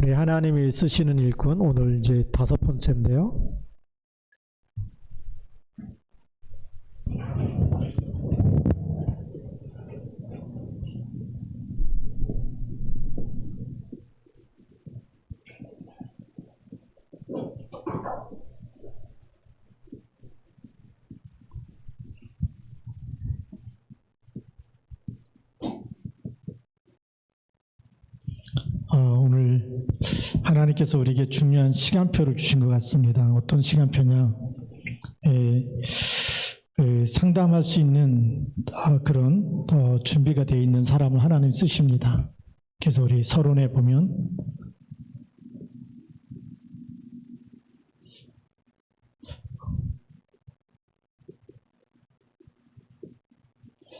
우리 하나님이 쓰시는 일꾼, 오늘 이제 5번째인데요. 오늘 하나님께서 우리에게 중요한 시간표를 주신 것 같습니다. 어떤 시간표냐? 상담할 수 있는 그런 준비가 되어 있는 사람을 하나님 쓰십니다. 그래서 우리 서론에 보면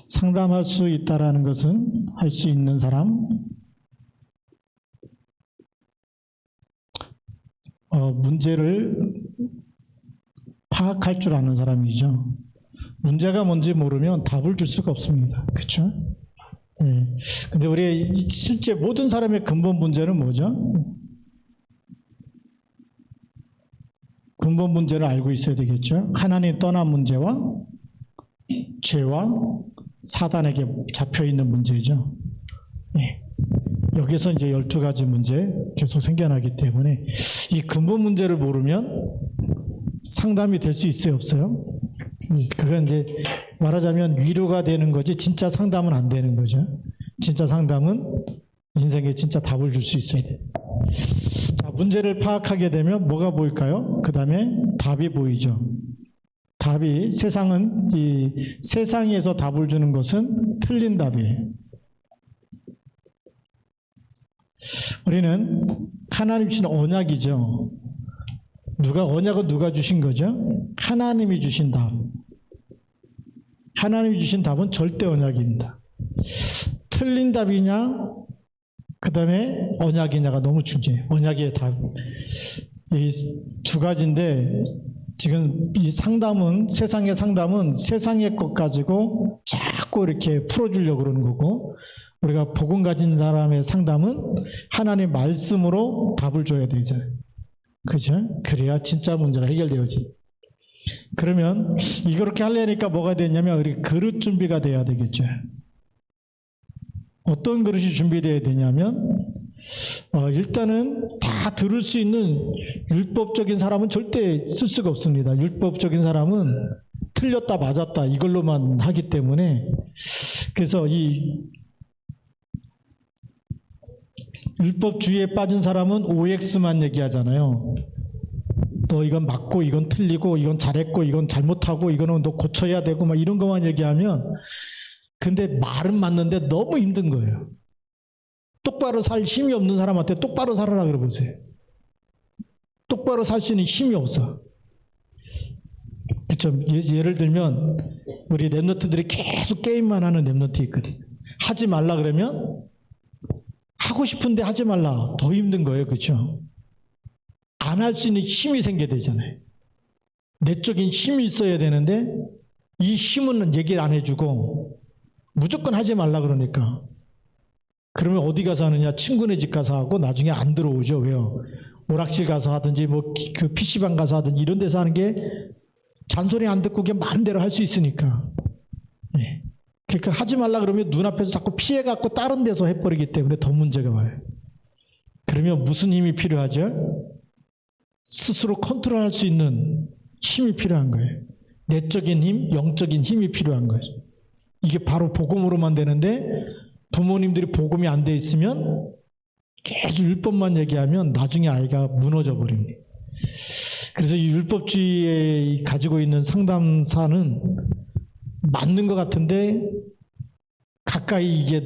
상담할 수 있다라는 것은 할 수 있는 사람, 문제를 파악할 줄 아는 사람이죠. 문제가 뭔지 모르면 답을 줄 수가 없습니다. 그렇죠? 네. 근데 우리 실제 모든 사람의 근본 문제는 뭐죠? 근본 문제를 알고 있어야 되겠죠. 하나님 떠난 문제와 죄와 사단에게 잡혀있는 문제죠. 네. 여기서 이제 12가지 문제 계속 생겨나기 때문에 이 근본 문제를 모르면 상담이 될 수 있어요, 없어요? 그건 이제 말하자면 위로가 되는 거지 진짜 상담은 안 되는 거죠. 진짜 상담은 인생에 진짜 답을 줄 수 있어야 돼요. 자, 문제를 파악하게 되면 뭐가 보일까요? 그 다음에 답이 보이죠. 답이 세상에서 답을 주는 것은 틀린 답이에요. 우리는 하나님 주신 언약이죠. 언약은 누가 주신 거죠? 하나님이 주신 답. 하나님이 주신 답은 절대 언약입니다. 틀린 답이냐, 그 다음에 언약이냐가 너무 중요해요. 언약의 답. 이 두 가지인데, 지금 이 상담은, 세상의 상담은 세상의 것 가지고 자꾸 이렇게 풀어주려고 그러는 거고, 우리가 복음 가진 사람의 상담은 하나님의 말씀으로 답을 줘야 되잖아요. 그죠? 그래야 진짜 문제가 해결되어지. 그러면 이렇게 하려니까 뭐가 되냐면 우리 그릇 준비가 돼야 되겠죠. 어떤 그릇이 준비되어야 되냐면 일단은 다 들을 수 있는 율법적인 사람은 절대 쓸 수가 없습니다. 율법적인 사람은 틀렸다 맞았다 이걸로만 하기 때문에 그래서 이 율법주의에 빠진 사람은 OX만 얘기하잖아요. 너 이건 맞고 이건 틀리고 이건 잘했고 이건 잘못하고 이거는 너 고쳐야 되고 막 이런 것만 얘기하면 근데 말은 맞는데 너무 힘든 거예요. 똑바로 살 힘이 없는 사람한테 똑바로 살아라 그러보세요. 똑바로 살 수 있는 힘이 없어. 그렇죠? 예를 들면 우리 랩런트들이 계속 게임만 하는 랩런트 있거든요. 하지 말라 그러면 하고 싶은데 하지 말라. 더 힘든 거예요. 그렇죠? 안 할 수 있는 힘이 생겨야 되잖아요. 내적인 힘이 있어야 되는데 이 힘은 얘기를 안 해주고 무조건 하지 말라 그러니까 그러면 어디 가서 하느냐? 친구네 집 가서 하고 나중에 안 들어오죠. 왜요? 오락실 가서 하든지 뭐 그 PC방 가서 하든지 이런 데서 하는 게 잔소리 안 듣고 그냥 마음대로 할 수 있으니까. 네. 그러니까 하지 말라 그러면 눈앞에서 자꾸 피해갖고 다른 데서 해버리기 때문에 더 문제가 와요. 그러면 무슨 힘이 필요하죠? 스스로 컨트롤할 수 있는 힘이 필요한 거예요. 내적인 힘, 영적인 힘이 필요한 거죠. 이게 바로 복음으로만 되는데 부모님들이 복음이 안 돼 있으면 계속 율법만 얘기하면 나중에 아이가 무너져 버립니다. 그래서 이 율법주의에 가지고 있는 상담사는 맞는 것 같은데 가까이 하기에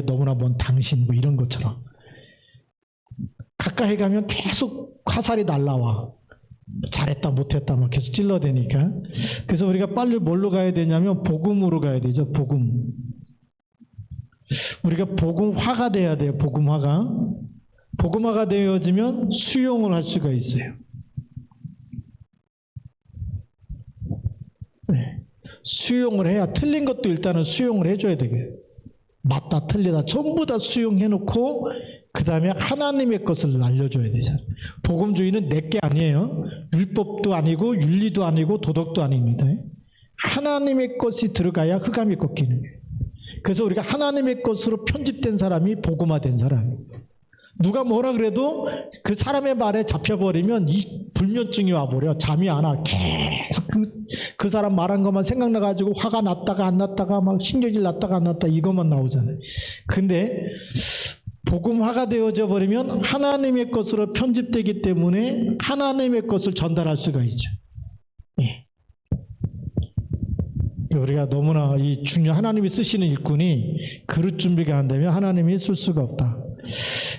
너무나 먼 당신 뭐 이런 것처럼 가까이 가면 계속 화살이 날라와. 잘했다 못했다 막 계속 찔러대니까. 그래서 우리가 빨리 뭘로 가야 되냐면 복음으로 가야 되죠. 복음. 우리가 복음화가 돼야 돼요. 복음화가 되어지면 수용을 할 수가 있어요. 네. 수용을 해야 틀린 것도 일단은 수용을 해줘야 되겠어요. 맞다 틀리다 전부 다 수용해놓고 그 다음에 하나님의 것을 알려줘야 되잖아요. 복음주의는 내게 아니에요. 율법도 아니고 윤리도 아니고 도덕도 아닙니다. 하나님의 것이 들어가야 흑암이 꺾이는 거예요. 그래서 우리가 하나님의 것으로 편집된 사람이 복음화된 사람이에요. 누가 뭐라 그래도 그 사람의 말에 잡혀버리면 이 불면증이 와버려. 잠이 안 와. 계속 그 사람 말한 것만 생각나가지고 화가 났다가 안 났다가 막 신경질 났다가 안 났다 이것만 나오잖아요. 근데 복음화가 되어져 버리면 하나님의 것으로 편집되기 때문에 하나님의 것을 전달할 수가 있죠. 예. 우리가 너무나 이 하나님이 쓰시는 일꾼이 그릇 준비가 안 되면 하나님이 쓸 수가 없다.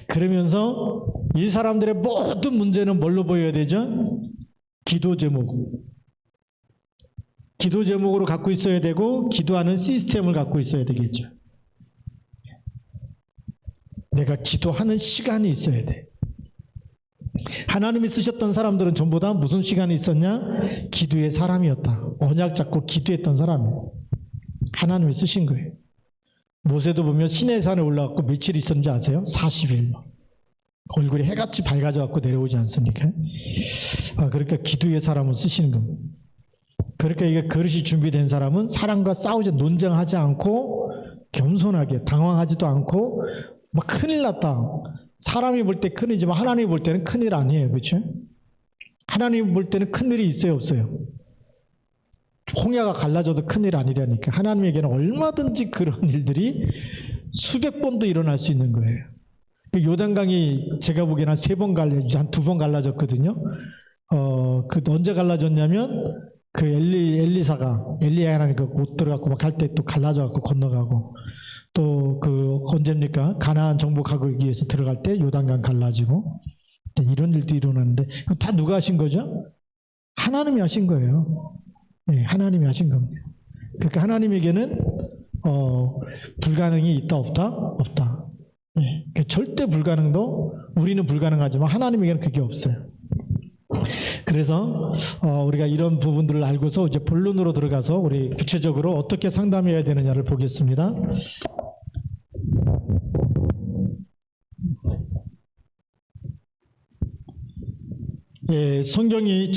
그러면서 이 사람들의 모든 문제는 뭘로 보여야 되죠? 기도 제목. 기도 제목으로 갖고 있어야 되고 기도하는 시스템을 갖고 있어야 되겠죠. 내가 기도하는 시간이 있어야 돼. 하나님이 쓰셨던 사람들은 전부 다 무슨 시간이 있었냐? 기도의 사람이었다. 언약 잡고 기도했던 사람이에요. 하나님이 쓰신 거예요. 모세도 보면 시내산에 올라갔고 며칠 있었는지 아세요? 40일. 얼굴이 해같이 밝아져갖고 내려오지 않습니까? 그러니까 기도의 사람을 쓰시는 겁니다. 그러니까 이게 그릇이 준비된 사람은 사람과 싸우지, 논쟁하지 않고 겸손하게, 당황하지도 않고 막 큰일 났다. 사람이 볼 때 큰일이지만 하나님이 볼 때는 큰일 아니에요. 그렇죠? 하나님이 볼 때는 큰일이 있어요, 없어요? 홍야가 갈라져도 큰일 아니라니까. 하나님에게는 얼마든지 그런 일들이 수백 번도 일어날 수 있는 거예요. 요단강이 제가 보기에는 한 3번 한 2번 갈라졌거든요. 그 언제 갈라졌냐면 그 엘리야라니까 못 들어가고 막 갈 때 또 갈라져갖고 건너가고 또 그 언제입니까? 가나안 정복하기 위해서 들어갈 때 요단강 갈라지고 이런 일도 일어났는데 다 누가 하신 거죠? 하나님이 하신 거예요. 네, 하나님이 하신 겁니다. 그러니까 하나님에게는 불가능이 있다 없다? 없다. 네, 그러니까 절대 불가능도 우리는 불가능하지만 하나님에게는 그게 없어요. 그래서 우리가 이런 부분들을 알고서 이제 본론으로 들어가서 우리 구체적으로 어떻게 상담해야 되느냐를 보겠습니다. 예, 성경을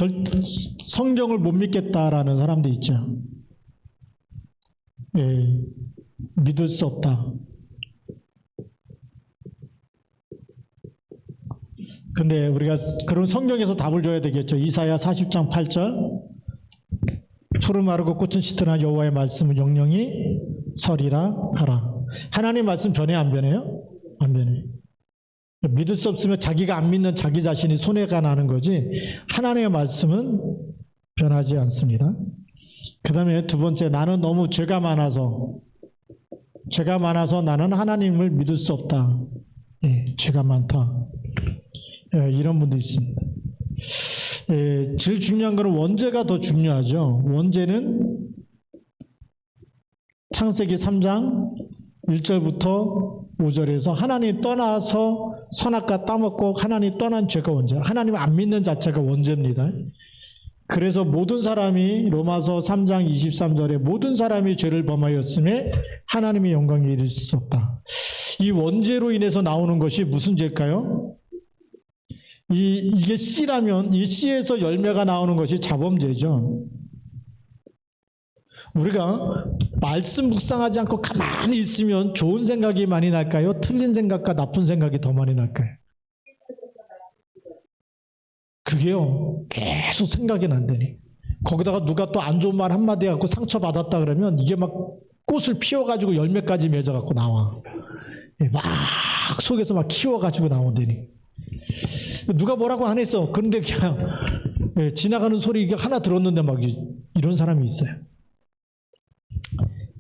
못 믿겠다라는 사람도 있죠. 예, 믿을 수 없다. 근데 우리가 그런 성경에서 답을 줘야 되겠죠. 이사야 40장 8절. 푸른 마르고 꽃은 시드나 여호와의 말씀은 영영이 서리라 하라. 하나님 말씀 변해 안 변해요? 안 변해요. 믿을 수 없으면 자기가 안 믿는 자기 자신이 손해가 나는 거지 하나님의 말씀은 변하지 않습니다. 그 다음에 두 번째, 나는 너무 죄가 많아서 나는 하나님을 믿을 수 없다. 예, 죄가 많다. 예, 이런 분도 있습니다. 예, 제일 중요한 것은 원죄가 더 중요하죠. 원죄는 창세기 3장 1절부터 5절에서 하나님 떠나서 선악과 따먹고 하나님 떠난 죄가 원죄. 하나님 안 믿는 자체가 원죄입니다. 그래서 모든 사람이 로마서 3장 23절에 모든 사람이 죄를 범하였음에 하나님의 영광에 이를 수 없다. 이 원죄로 인해서 나오는 것이 무슨 죄일까요? 이게 씨라면 이 씨에서 열매가 나오는 것이 자범죄죠. 우리가 말씀 묵상하지 않고 가만히 있으면 좋은 생각이 많이 날까요? 틀린 생각과 나쁜 생각이 더 많이 날까요? 그게요, 계속 생각이 난다니. 거기다가 누가 또 안 좋은 말 한마디 해갖고 상처받았다 그러면 이게 막 꽃을 피워가지고 열매까지 맺어갖고 나와. 막 속에서 막 키워가지고 나온다니. 누가 뭐라고 안 했어. 그런데 그냥 지나가는 소리 하나 들었는데 막 이런 사람이 있어요.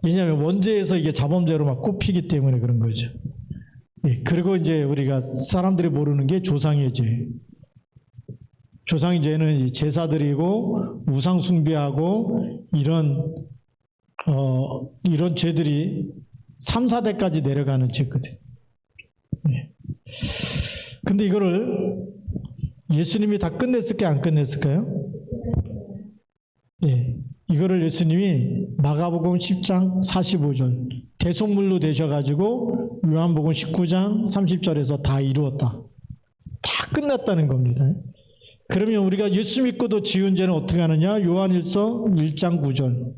왜냐하면 원죄에서 이게 자범죄로 막 꼽히기 때문에 그런 거죠. 예, 그리고 이제 우리가 사람들이 모르는 게 조상의 죄. 조상의 죄는 제사드리고 우상 숭배하고 이런 죄들이 3, 4대까지 내려가는 죄거든. 예. 근데 이거를 예수님이 다 끝냈을까요? 안 끝냈을까요? 예. 이거를 예수님이 마가복음 10장 45절 대속물로 되셔가지고 요한복음 19장 30절에서 다 이루었다. 다 끝났다는 겁니다. 그러면 우리가 예수 믿고도 지은 죄는 어떻게 하느냐? 요한일서 1장 9절.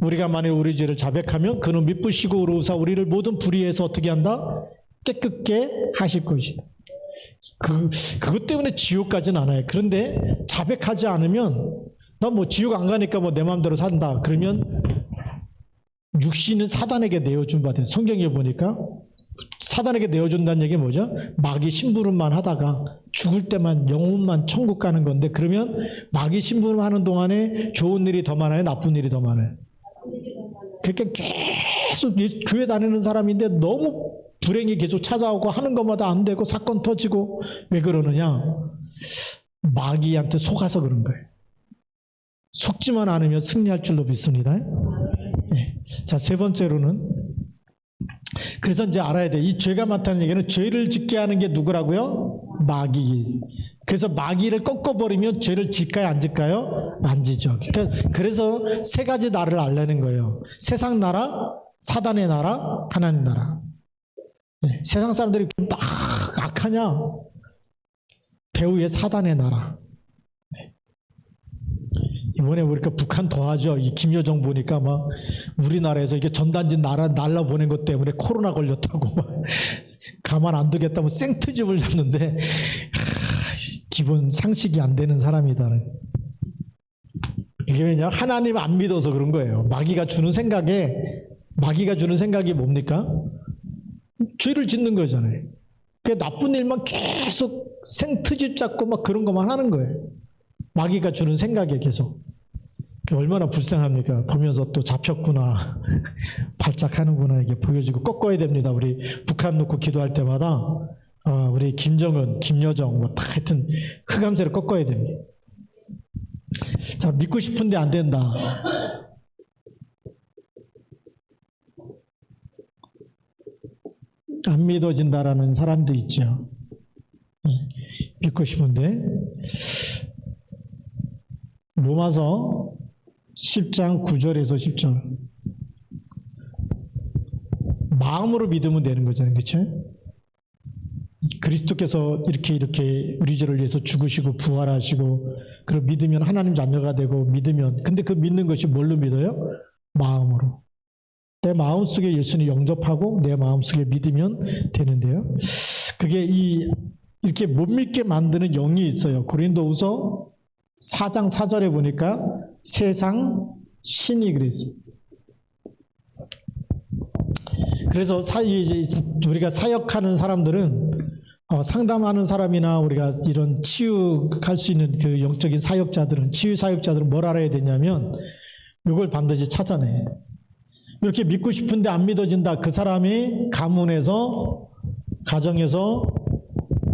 우리가 만일 우리 죄를 자백하면 그는 미쁘시고 의로우사 우리를 모든 불의에서 어떻게 한다? 깨끗게 하실 것이다. 그것 때문에 지옥까지는 않아요. 그런데 자백하지 않으면 나 뭐 지옥 안 가니까 뭐 내 마음대로 산다. 그러면 육신은 사단에게 내어준 바 돼. 성경에 보니까 사단에게 내어준다는 얘기 뭐죠? 마귀 심부름만 하다가 죽을 때만 영혼만 천국 가는 건데, 그러면 마귀 심부름 하는 동안에 좋은 일이 더 많아요? 나쁜 일이 더 많아요? 그러니까 계속 교회 다니는 사람인데 너무 불행이 계속 찾아오고 하는 것마다 안 되고 사건 터지고. 왜 그러느냐? 마귀한테 속아서 그런 거예요. 속지만 않으면 승리할 줄로 믿습니다. 네. 자, 세 번째로는, 그래서 이제 알아야 돼. 이 죄가 많다는 얘기는 죄를 짓게 하는 게 누구라고요? 마귀. 그래서 마귀를 꺾어버리면 죄를 질까요? 안 질까요? 안 지죠. 그래서 세 가지 나라를 알려는 거예요. 세상 나라, 사단의 나라, 하나님 나라. 네. 세상 사람들이 막 악하냐? 배후의 사단의 나라. 네. 이번에 우리가 북한 더하죠. 이 김여정 보니까 막 우리나라에서 이게 전단지 날라 보낸 것 때문에 코로나 걸렸다고 막 가만 안 두겠다고 생트집을 잡는데, 기본 상식이 안 되는 사람이다. 이게 왜냐? 하나님 안 믿어서 그런 거예요. 마귀가 주는 생각이 뭡니까? 죄를 짓는 거잖아요. 그 나쁜 일만 계속 생트집 잡고 막 그런 것만 하는 거예요. 마귀가 주는 생각에 계속. 얼마나 불쌍합니까? 보면서 또 잡혔구나, 발작하는구나, 이게 보여지고 꺾어야 됩니다. 우리 북한 놓고 기도할 때마다 우리 김정은, 김여정 뭐 다 하여튼 흑암새를 꺾어야 됩니다. 자, 믿고 싶은데 안 된다. 안 믿어진다라는 사람도 있죠. 믿고 싶은데. 로마서 10장 9절에서 10절. 마음으로 믿으면 되는 거잖아요. 그렇죠? 그리스도께서 이렇게 우리 죄를 위해서 죽으시고 부활하시고, 그리고 믿으면 하나님 자녀가 되고, 믿으면, 근데 그 믿는 것이 뭘로 믿어요? 마음으로. 내 마음속에 예수님 영접하고 내 마음속에 믿으면 되는데요. 그게 이렇게 못 믿게 만드는 영이 있어요. 고린도후서 4장 4절에 보니까 세상 신이 그랬습니다. 그래서 우리가 사역하는 사람들은 상담하는 사람이나 우리가 이런 치유할 수 있는 그 영적인 사역자들은, 치유 사역자들은 뭘 알아야 되냐면 이걸 반드시 찾아내. 이렇게 믿고 싶은데 안 믿어진다. 그 사람이 가문에서, 가정에서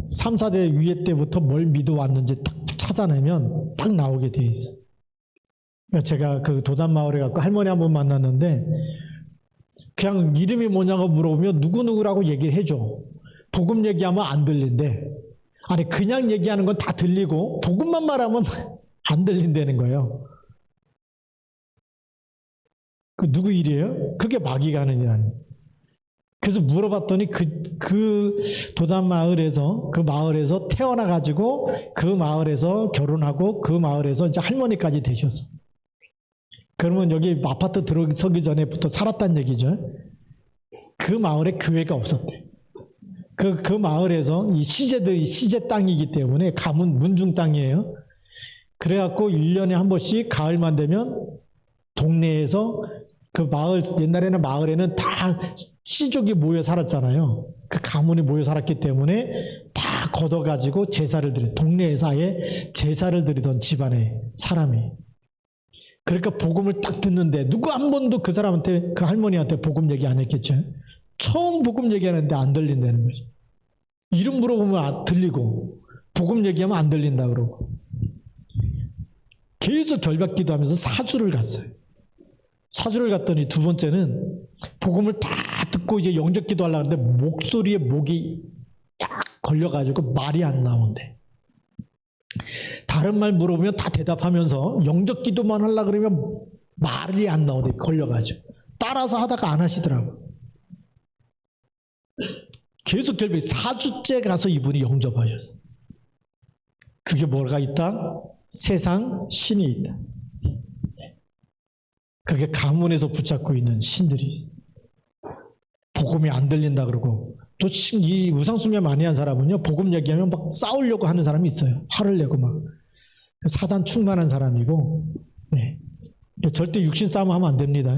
3, 4대 위에 때부터 뭘 믿어왔는지 딱 찾아내면 딱 나오게 돼 있어요. 제가 그 도단마을에 가고 할머니 한 번 만났는데, 그냥 이름이 뭐냐고 물어보면 누구누구라고 얘기를 해줘. 복음 얘기하면 안 들린대. 아니, 그냥 얘기하는 건 다 들리고 복음만 말하면 안 들린다는 거예요. 그 누구 일이에요? 그게 마귀가 하는 일 아니에요. 그래서 물어봤더니 그 도단 마을에서, 그 마을에서 태어나가지고 그 마을에서 결혼하고 그 마을에서 이제 할머니까지 되셨어. 그러면 여기 아파트 들어서기 전에부터 살았다는 얘기죠. 그 마을에 교회가 없었대. 그 마을에서 이 시제 땅이기 때문에 가문 문중 땅이에요. 그래갖고 1년에 한 번씩 가을만 되면 동네에서 그 마을, 옛날에는 마을에는 다 시족이 모여 살았잖아요. 그 가문이 모여 살았기 때문에 다 걷어가지고 제사를 드려. 동네에서 아예 제사를 드리던 집안의 사람이. 그러니까 복음을 딱 듣는데 누구 한 번도 그 사람한테, 그 할머니한테 복음 얘기 안 했겠죠. 처음 복음 얘기하는데 안 들린다는 거죠. 이름 물어보면 들리고 복음 얘기하면 안 들린다 그러고. 계속 결박기도 하면서 사주를 갔어요. 사주를 갔더니 두 번째는 복음을 다 듣고 이제 영접기도 하려고 하는데 목소리에 목이 딱 걸려가지고 말이 안 나온대. 다른 말 물어보면 다 대답하면서 영접기도만 하려고 그러면 말이 안 나오대. 걸려가지고. 따라서 하다가 안 하시더라고. 계속 결국 4주째 가서 이분이 영접하셨어요. 그게 뭐가 있다? 세상 신이 있다. 그게 가문에서 붙잡고 있는 신들이 있어요. 복음이 안 들린다 그러고, 또 이 우상숭배 많이 한 사람은요, 복음 얘기하면 막 싸우려고 하는 사람이 있어요. 화를 내고 막. 사단 충만한 사람이고, 네. 절대 육신 싸움 하면 안 됩니다.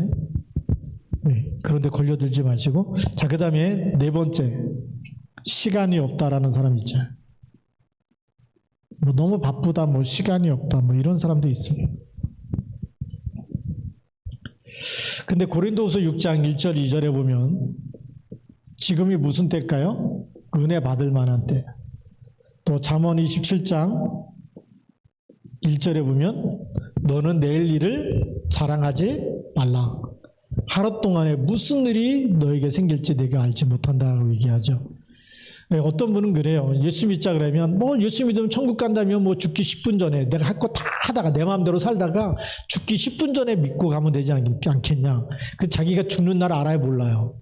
네. 그런데 걸려들지 마시고. 자, 그 다음에 네 번째, 시간이 없다라는 사람 있죠. 뭐 너무 바쁘다, 뭐 시간이 없다, 뭐 이런 사람도 있습니다. 근데 고린도후서 6장 1절 2절에 보면 지금이 무슨 때일까요? 은혜 받을 만한 때. 또 잠언 27장 1절에 보면 너는 내일 일을 자랑하지 말라. 하루 동안에 무슨 일이 너에게 생길지 내가 알지 못한다고 얘기하죠. 네, 어떤 분은 그래요. 예수 믿자 그러면 뭐 예수 믿으면 천국 간다면 뭐 죽기 10분 전에 내가 할 거 다 하다가 내 마음대로 살다가 죽기 10분 전에 믿고 가면 되지 않겠냐. 그 자기가 죽는 날 알아야 몰라요.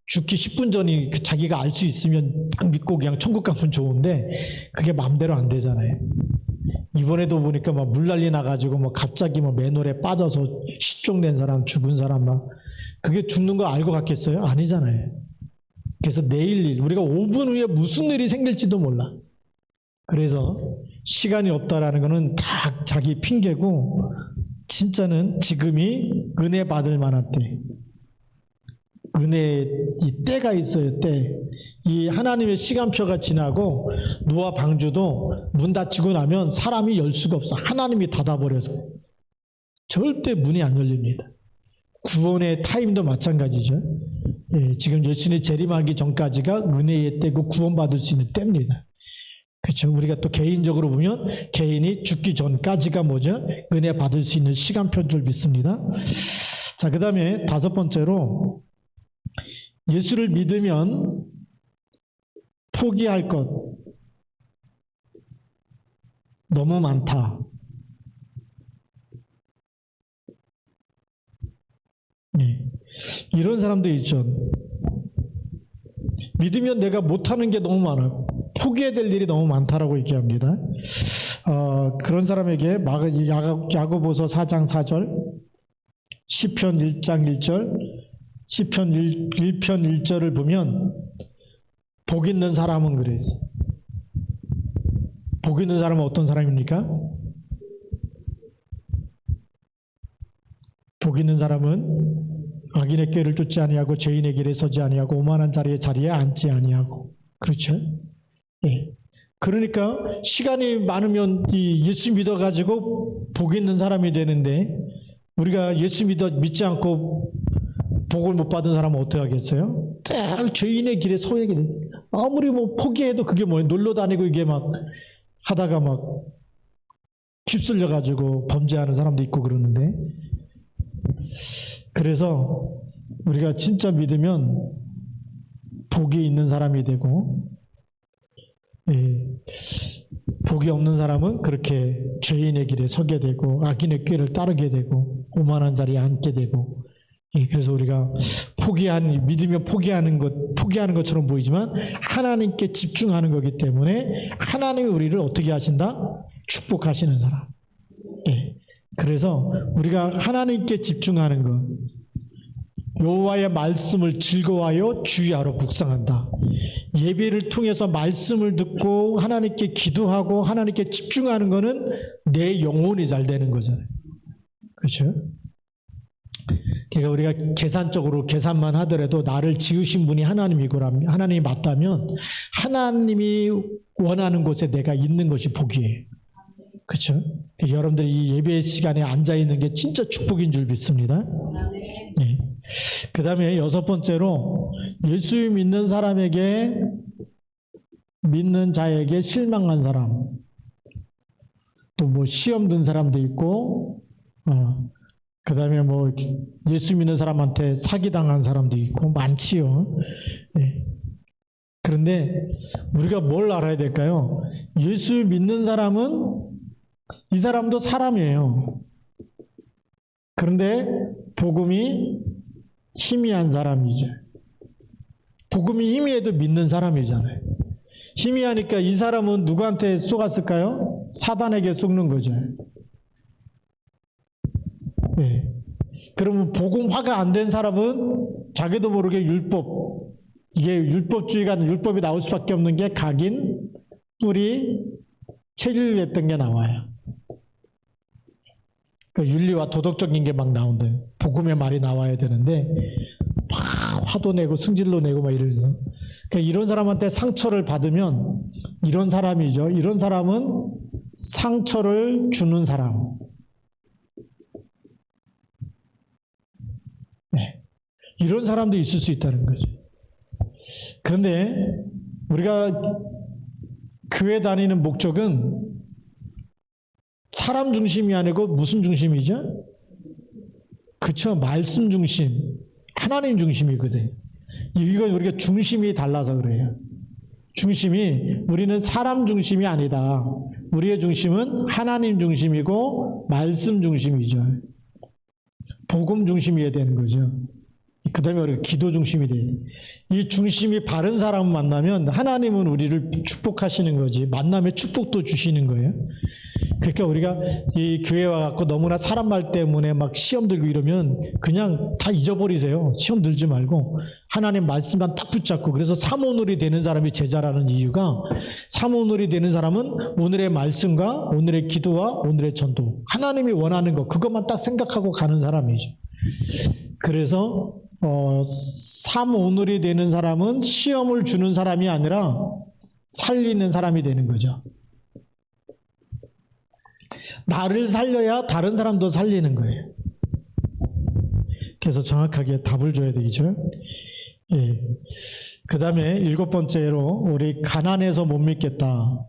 죽기 10분 전이 자기가 알 수 있으면 딱 믿고 그냥 천국 가면 좋은데 그게 마음대로 안 되잖아요. 이번에도 보니까 막 물난리 나가지고 뭐 갑자기 뭐 맨홀에 빠져서 실종된 사람, 죽은 사람 막 그게 죽는 거 알고 갔겠어요? 아니잖아요. 그래서 내일 일, 우리가 5분 후에 무슨 일이 생길지도 몰라. 그래서 시간이 없다라는 거는 다 자기 핑계고 진짜는 지금이 은혜 받을 만한 때. 은혜의 이 때가 있어요, 때. 이 하나님의 시간표가 지나고 노아 방주도 문 닫히고 나면 사람이 열 수가 없어. 하나님이 닫아버려서. 절대 문이 안 열립니다. 구원의 타임도 마찬가지죠. 예, 지금 예수님이 재림하기 전까지가 은혜의 때고 구원받을 수 있는 때입니다. 그렇죠. 우리가 또 개인적으로 보면 개인이 죽기 전까지가 뭐죠? 은혜 받을 수 있는 시간표인 줄 믿습니다. 자, 그 다음에 다섯 번째로 예수를 믿으면 포기할 것 너무 많다. 네. 이런 사람도 있죠. 믿으면 내가 못하는 게 너무 많아요. 포기해야 될 일이 너무 많다라고 얘기합니다. 그런 사람에게 야고보서 4장 4절, 시편 1장 1절, 시편 1편 1절을 보면 복 있는 사람은 그랬어요. 복 있는 사람은 어떤 사람입니까? 복 있는 사람은 악인의 꾀를 쫓지 아니하고 죄인의 길에 서지 아니하고 오만한 자리에 앉지 아니하고. 그렇죠? 예. 그러니까 시간이 많으면 이 예수 믿어가지고 복 있는 사람이 되는데 우리가 예수 믿지 않고 복을 못 받은 사람은 어떻게 하겠어요? 딱 죄인의 길에 서게 돼. 아무리 뭐 포기해도 그게 뭐예요? 놀러 다니고 이게 막 하다가 막 휩쓸려가지고 범죄하는 사람도 있고 그러는데 그래서 우리가 진짜 믿으면 복이 있는 사람이 되고 예, 복이 없는 사람은 그렇게 죄인의 길에 서게 되고 악인의 꾀를 따르게 되고 오만한 자리에 앉게 되고 예, 그래서 우리가 믿으면 포기하는 것처럼 보이지만 하나님께 집중하는 거기 때문에 하나님이 우리를 어떻게 하신다? 축복하시는 사람. 예, 그래서 우리가 하나님께 집중하는 것, 여호와의 말씀을 즐거워하여 주의하러 묵상한다. 예배를 통해서 말씀을 듣고 하나님께 기도하고 하나님께 집중하는 것은 내 영혼이 잘 되는 거잖아요. 그렇죠? 그러니까 우리가 계산적으로 계산만 하더라도 나를 지으신 분이 하나님이고라면 하나님이 맞다면 하나님이 원하는 곳에 내가 있는 것이 복이에요. 그렇죠? 여러분들이 이 예배 시간에 앉아 있는 게 진짜 축복인 줄 믿습니다. 네. 그 다음에 여섯 번째로 예수 믿는 사람에게 믿는 자에게 실망한 사람, 또 뭐 시험 든 사람도 있고, 그 다음에 뭐 예수 믿는 사람한테 사기당한 사람도 있고 많지요. 네. 그런데 우리가 뭘 알아야 될까요? 예수 믿는 사람은 이 사람도 사람이에요. 그런데 복음이 희미한 사람이죠. 복음이 희미해도 믿는 사람이잖아요. 희미하니까 이 사람은 누구한테 쏘갔을까요? 사단에게 쏘는 거죠. 네. 그러면 복음화가 안 된 사람은 자기도 모르게 이게 율법이 나올 수밖에 없는 게 각인, 뿌리, 체질했던 게 나와요. 그러니까 윤리와 도덕적인 게 막 나온대요. 복음의 말이 나와야 되는데 막 화도 내고 승질도 내고 막 이러면서. 그러니까 이런 사람한테 상처를 받으면 이런 사람이죠. 이런 사람은 상처를 주는 사람. 네. 이런 사람도 있을 수 있다는 거죠. 그런데 우리가 교회 다니는 목적은 사람 중심이 아니고 무슨 중심이죠? 그쵸, 말씀 중심, 하나님 중심이거든요. 이건 우리가 중심이 달라서 그래요. 중심이, 우리는 사람 중심이 아니다. 우리의 중심은 하나님 중심이고 말씀 중심이죠. 복음 중심이어야 되는 거죠. 그 다음에 우리가 기도 중심이 돼요. 이 중심이 바른 사람을 만나면 하나님은 우리를 축복하시는 거지. 만남에 축복도 주시는 거예요. 그러니까 우리가 이 교회 와갖고 너무나 사람 말 때문에 막 시험 들고 이러면 그냥 다 잊어버리세요. 시험 들지 말고 하나님 말씀만 딱 붙잡고. 그래서 사모놀이 되는 사람이 제자라는 이유가, 사모놀이 되는 사람은 오늘의 말씀과 오늘의 기도와 오늘의 전도, 하나님이 원하는 거 그것만 딱 생각하고 가는 사람이죠. 그래서 사모놀이 되는 사람은 시험을 주는 사람이 아니라 살리는 사람이 되는 거죠. 나를 살려야 다른 사람도 살리는 거예요. 그래서 정확하게 답을 줘야 되겠죠. 예. 그 다음에 7번째로 우리 가난해서 못 믿겠다.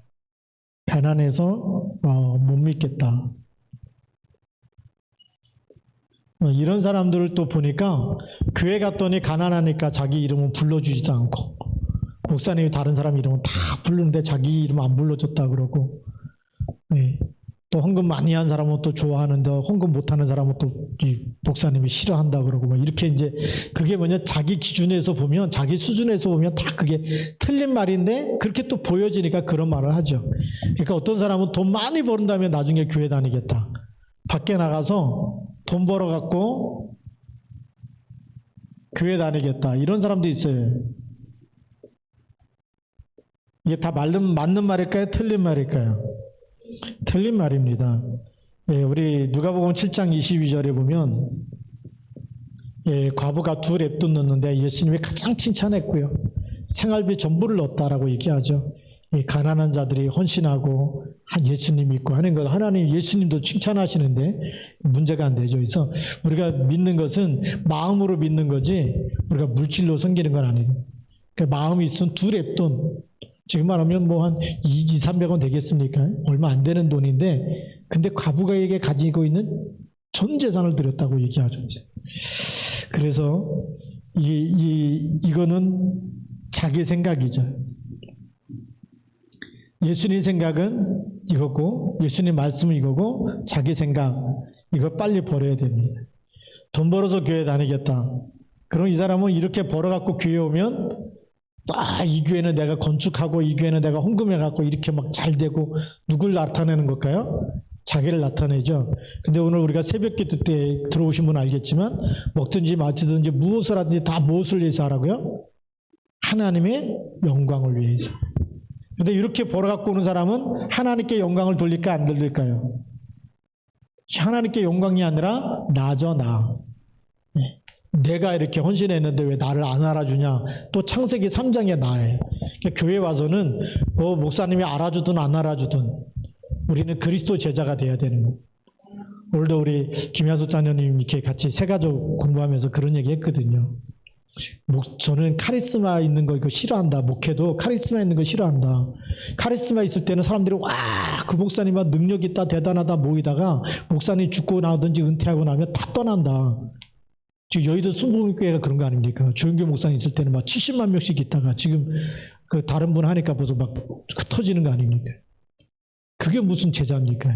가난해서 못 믿겠다. 이런 사람들을 또 보니까 교회 갔더니 가난하니까 자기 이름은 불러주지도 않고, 목사님이 다른 사람 이름은 다 부르는데 자기 이름 안 불러줬다 그러고, 예. 또 헌금 많이 한 사람은 또 좋아하는데 헌금 못하는 사람은 또 이 목사님이 싫어한다 그러고 막 이렇게, 이제 그게 뭐냐, 자기 기준에서 보면, 자기 수준에서 보면 다 그게 틀린 말인데 그렇게 또 보여지니까 그런 말을 하죠. 그러니까 어떤 사람은 돈 많이 버는 다음에 나중에 교회 다니겠다. 밖에 나가서 돈 벌어갖고 교회 다니겠다. 이런 사람도 있어요. 이게 다 맞는 말일까요? 틀린 말일까요? 틀린 말입니다. 예, 우리 누가복음 7장 22절에 보면, 예, 과부가 2랩돈 넣었는데 예수님이 가장 칭찬했고요. 생활비 전부를 넣었다라고 얘기하죠. 예, 가난한 자들이 헌신하고 예수님 믿고 하는 것, 하나님 예수님도 칭찬하시는데 문제가 안 되죠. 그래서 우리가 믿는 것은 마음으로 믿는 거지 우리가 물질로 섬기는 건 아니에요. 그러니까 마음이 있으면 2랩돈, 지금 말하면 뭐 한 200-300원 되겠습니까? 얼마 안 되는 돈인데, 근데 과부가에게 가지고 있는 전 재산을 드렸다고 얘기하죠. 그래서 이거는 자기 생각이죠. 예수님 생각은 이거고, 예수님 말씀은 이거고, 자기 생각, 이거 빨리 버려야 됩니다. 돈 벌어서 교회 다니겠다. 그럼 이 사람은 이렇게 벌어갖고 교회 오면, 이 교회는 내가 건축하고 이 교회는 내가 헌금해갖고 이렇게 막 잘 되고, 누굴 나타내는 걸까요? 자기를 나타내죠. 근데 오늘 우리가 새벽기도 때 들어오신 분은 알겠지만, 먹든지 마시든지 무엇을 하든지 다 무엇을 위해서 하라고요? 하나님의 영광을 위해서. 근데 이렇게 벌어갖고 오는 사람은 하나님께 영광을 돌릴까 안 돌릴까요? 하나님께 영광이 아니라 나죠, 나. 네. 내가 이렇게 헌신했는데 왜 나를 안 알아주냐? 또 창세기 3장에 나예요. 그러니까 교회 와서는 목사님이 알아주든 안 알아주든 우리는 그리스도 제자가 돼야 되는 거예요. 오늘도 우리 김야수 자녀님 이렇게 같이 새가족 공부하면서 그런 얘기 했거든요. 저는 카리스마 있는 거 이거 싫어한다. 목회도 카리스마 있는 거 싫어한다. 카리스마 있을 때는 사람들이 와, 그 목사님은 능력 있다, 대단하다 모이다가 목사님 죽고 나오든지 은퇴하고 나면 다 떠난다. 지금 여의도 순복음교회가 그런 거 아닙니까? 조영규 목사님 있을 때는 막 70만 명씩 있다가 지금 그 다른 분 하니까 벌써 막 터지는 거 아닙니까? 그게 무슨 제자입니까?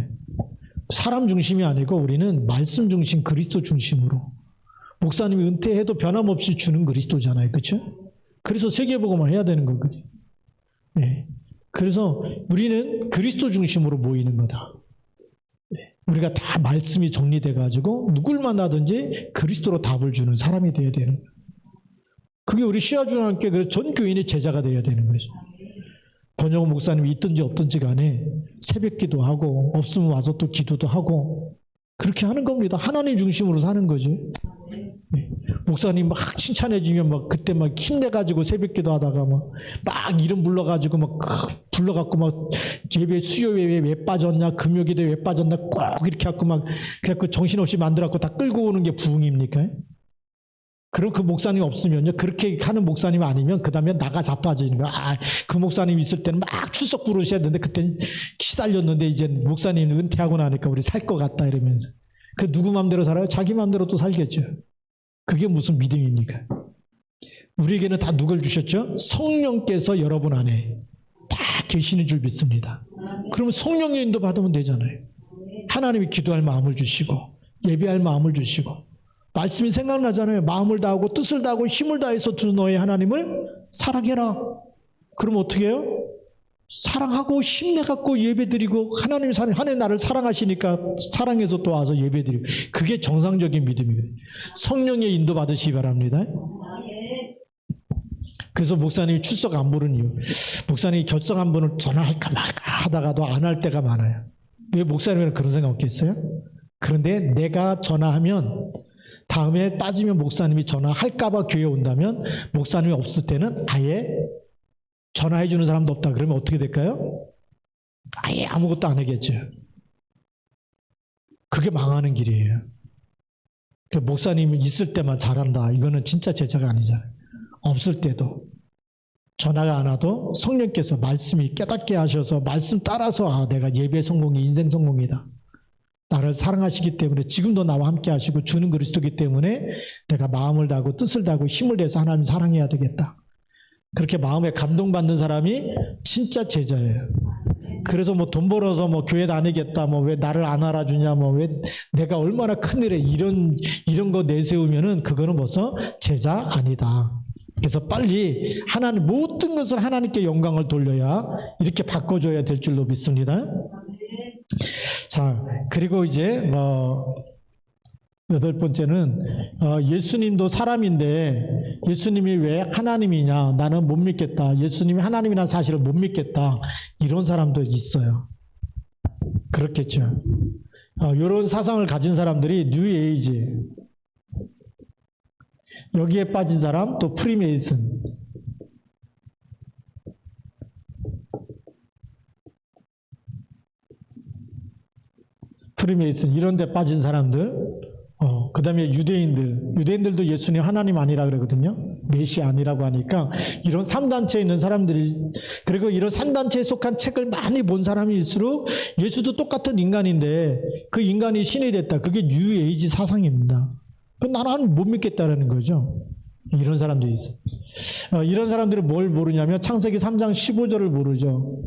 사람 중심이 아니고 우리는 말씀 중심, 그리스도 중심으로. 목사님이 은퇴해도 변함없이 주는 그리스도잖아요. 그렇죠? 그래서 세계복음화 해야 되는 거거든요. 네. 그래서 우리는 그리스도 중심으로 모이는 거다. 네. 우리가 다 말씀이 정리돼가지고 누굴 만나든지 그리스도로 답을 주는 사람이 되어야 되는 거예요. 그게 우리 시아중앙교회 전 교인의 제자가 되어야 되는 거죠. 권영호 목사님이 있든지 없든지 간에 새벽 기도하고 없으면 와서 또 기도도 하고 그렇게 하는 겁니다. 하나님 중심으로 사는 거지. 네. 목사님 막 칭찬해주면 막 그때 막 힘내가지고 새벽 기도하다가 막 이름 불러가지고 막 불러갖고 막 예배 수요예배 왜 빠졌냐 금요기도 왜 빠졌냐 꼭 이렇게 갖고 막 그래갖고 정신없이 만들어갖고 다 끌고 오는 게 부흥입니까? 그럼 그 목사님 없으면요 그렇게 하는 목사님 아니면 그 다음에 나가 자빠지는 거야. 그 목사님 있을 때는 막 출석 부르셔야 되는데 그때는 시달렸는데 이제 목사님 은퇴하고 나니까 우리 살 것 같다 이러면서 그 누구 마음대로 살아요? 자기 마음대로 또 살겠죠. 그게 무슨 믿음입니까? 우리에게는 다 누굴 주셨죠? 성령께서 여러분 안에 다 계시는 줄 믿습니다. 그러면 성령의 인도 받으면 되잖아요. 하나님이 기도할 마음을 주시고 예배할 마음을 주시고 말씀이 생각나잖아요. 마음을 다하고 뜻을 다하고 힘을 다해서 주 너의 하나님을 사랑해라. 그럼 어떻게 해요? 사랑하고 힘내갖고 예배드리고 하나님 나를 사랑하시니까 사랑해서 또 와서 예배드리고 그게 정상적인 믿음이에요. 성령의 인도 받으시기 바랍니다. 그래서 목사님이 출석 안 부른 이유 목사님이 결석 한 번을 전화할까 말까 하다가도 안 할 때가 많아요. 왜 목사님은 그런 생각 없겠어요? 그런데 내가 전화하면 다음에 빠지면 목사님이 전화할까봐 교회에 온다면 목사님이 없을 때는 아예 전화해 주는 사람도 없다. 그러면 어떻게 될까요? 아예 아무것도 안 하겠죠. 그게 망하는 길이에요. 목사님이 있을 때만 잘한다. 이거는 진짜 제자가 아니잖아요. 없을 때도 전화가 안 와도 성령께서 말씀이 깨닫게 하셔서 말씀 따라서 내가 예배 성공이 인생 성공이다. 나를 사랑하시기 때문에 지금도 나와 함께 하시고 주는 그리스도이기 때문에 내가 마음을 다하고 뜻을 다하고 힘을 내서 하나님 사랑해야 되겠다. 그렇게 마음에 감동받는 사람이 진짜 제자예요. 그래서 뭐 돈 벌어서 뭐 교회 다니겠다, 뭐 왜 나를 안 알아주냐, 뭐 왜 내가 얼마나 큰일에 이런 거 내세우면은 그거는 벌써 제자 아니다. 그래서 빨리 하나님 모든 것을 하나님께 영광을 돌려야 이렇게 바꿔줘야 될 줄로 믿습니다. 자, 그리고 이제 여덟 번째는 예수님도 사람인데 예수님이 왜 하나님이냐 나는 못 믿겠다. 예수님이 하나님이라는 사실을 못 믿겠다. 이런 사람도 있어요. 그렇겠죠. 이런 사상을 가진 사람들이 뉴에이지 여기에 빠진 사람 또 프리메이슨 이런 데 빠진 사람들 그 다음에 유대인들도 예수님 하나님 아니라 그러거든요. 메시 아니라고 하니까 이런 3단체에 있는 사람들이 그리고 이런 3단체에 속한 책을 많이 본 사람일수록 예수도 똑같은 인간인데 그 인간이 신이 됐다. 그게 뉴에이지 사상입니다. 나는 못 믿겠다라는 거죠. 이런 사람들이 있어요. 이런 사람들은 뭘 모르냐면 창세기 3장 15절을 모르죠.